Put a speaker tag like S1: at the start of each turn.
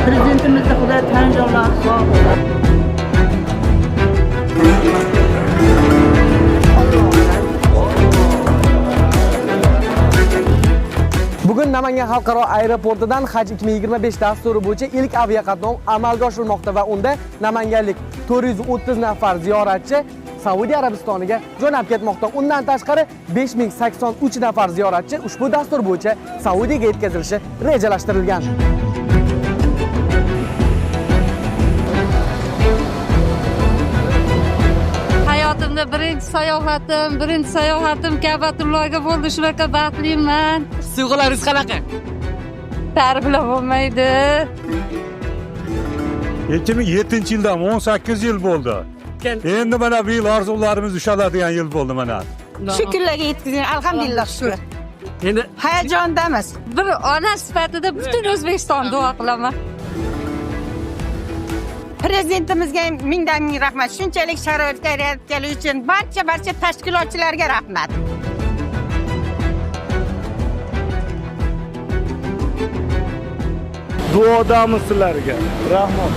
S1: Prezidentimizni Xudo tan joylari sog' bo'lsin.
S2: Bugun Namangan xalqaro aeroportidan Haj 2025 dasturi bo'yicha ilk aviaqatnov amalga oshirilmoqda va unda namanganlik 430 nafar ziyoratchi Saudiya Arabistoniga jo'nab ketmoqda. Undan tashqari 5083 nafar ziyoratchi ushbu dastur bo'yicha Saudiyaga yetkazilishi rejalashtirilgan.
S3: Hayotimda birinchi sayohatim Ka'batullohga bo'ldi. Shunaqa baxtliman.
S2: Tuyg'ularingiz qanaqa?
S3: Ta'riflab bo'lmaydi.
S4: 2007-yildan 18 yil bo'ldi. Endi mana bu yil orzularimiz ushaladigan yil bo'ldi mana.
S5: Shukrlarga yetkazing, alhamdulillah shukr.
S2: Endi
S5: Hayajondamiz.
S3: Bir ona sifatida butun O'zbekiston duo qilaman.
S5: Prezidentimizga mingdan ming rahmat. Shunchalik sharoit yaratgani uchun barcha tashkilotchilarga rahmat.
S4: Duodamiz sizlarga. Rahmat.